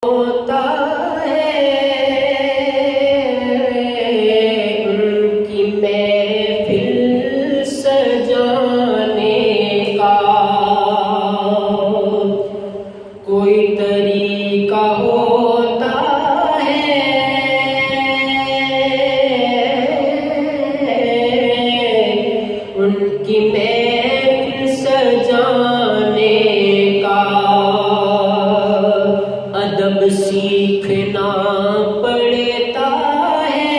ہوتا ہے ان کی محفل سجانے کا کوئی طریقہ ہوتا ہے ان کی محفل سجانے کا ادب سیکھنا پڑتا ہے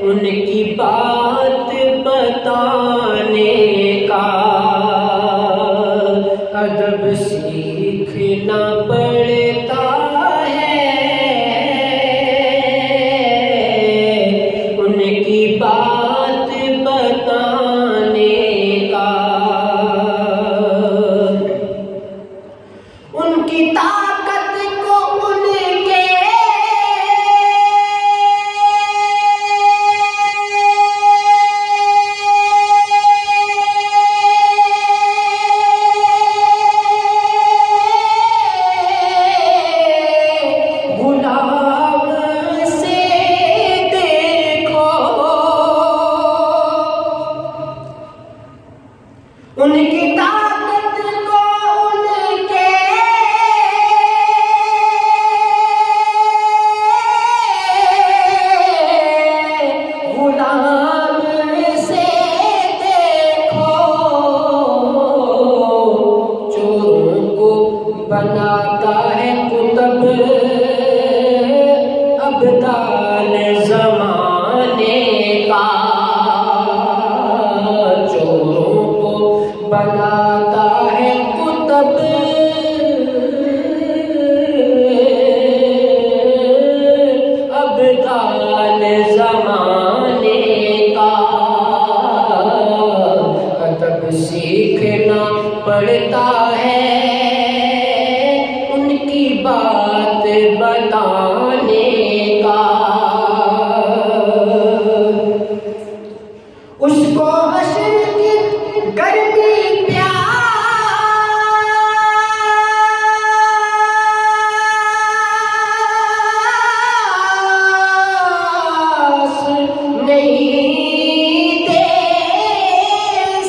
ان کی بات بتانے کا ادب سیکھنا پڑتا ہے ان کی بات بتانے کا ان کی طاقت کو ان کے غلام سے دیکھو ان کی طاقت کو ان کے غلام سے دیکھو چوروں کو بناتا ہے کتب ابدال زمانے کا چوروں کو بناتا ہے کتب ابدال زمانے کا ادب سیکھنا پڑتا ہے ان کی بات بتانے کا اس کو حشر کی گرمی پیاس نہیں دے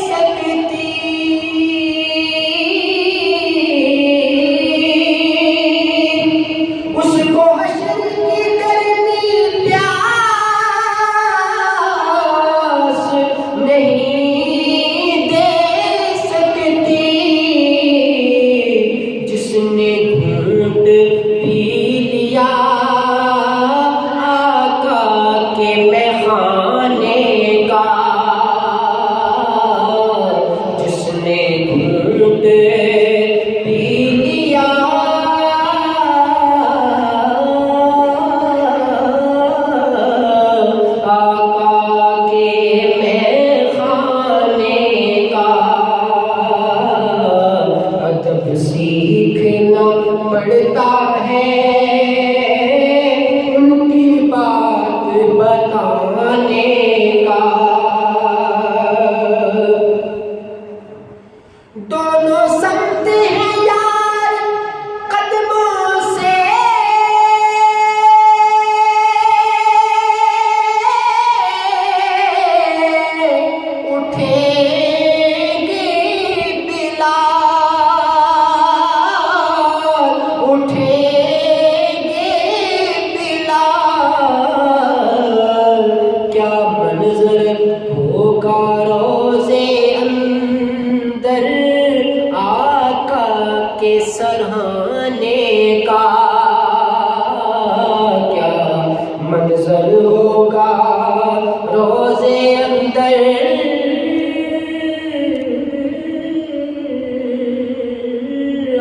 سکتی اس کو حشر کی گرمی پیاس نہیں دے سکتی جس نے گھونٹ پی لیا آقا کے میخانے کا جس نے گھونٹ پی لیا آقا کے میخانے کا ادب سیکھنا پڑتا ہے ان کی بات بتانے کا دونوں سمت ہیں یار قدموں سے اٹھیں گے بلال اٹھیں گے بلال کیا منظر ہوگا روزے اندر آقا کے سرہانے کا کیا منظر ہوگا روزے اندر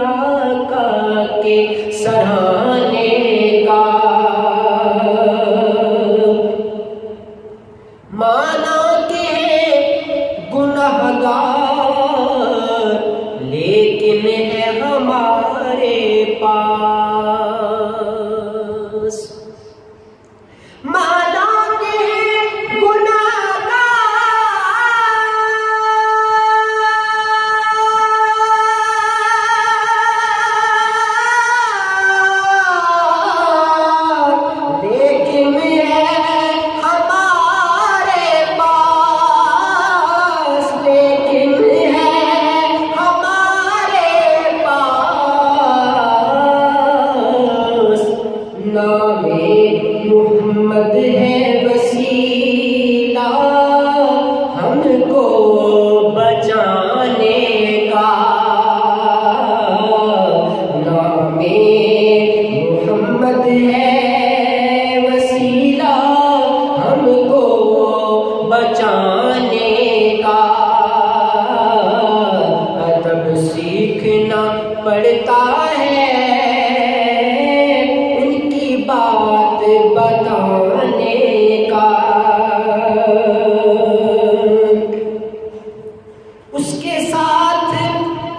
آقا کے سرہانے کا مانا کہ گنہگار لیکن ہے ہمارے پاس مانا کہ گنہگار ہے وسیلہ ہم کو بچانے کا، ادب سیکھنا پڑتا ہے ان کی بات بتانے کا۔ اس کے ساتھ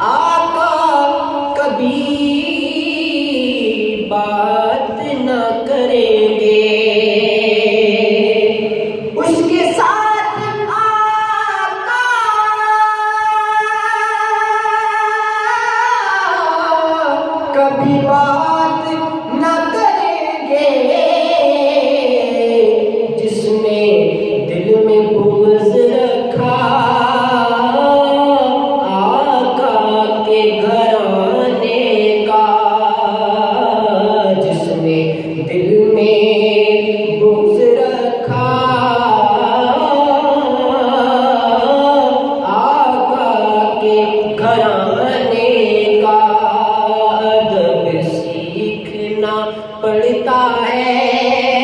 آقا کبھی بات نہ کریں گے، اس کے ساتھ آقا کبھی بات نہ کریں گے، جس نے دل میں بغض رکھا دل میں بغض رکھا آقا کے گھرانے کا، ادب سیکھنا پڑتا ہے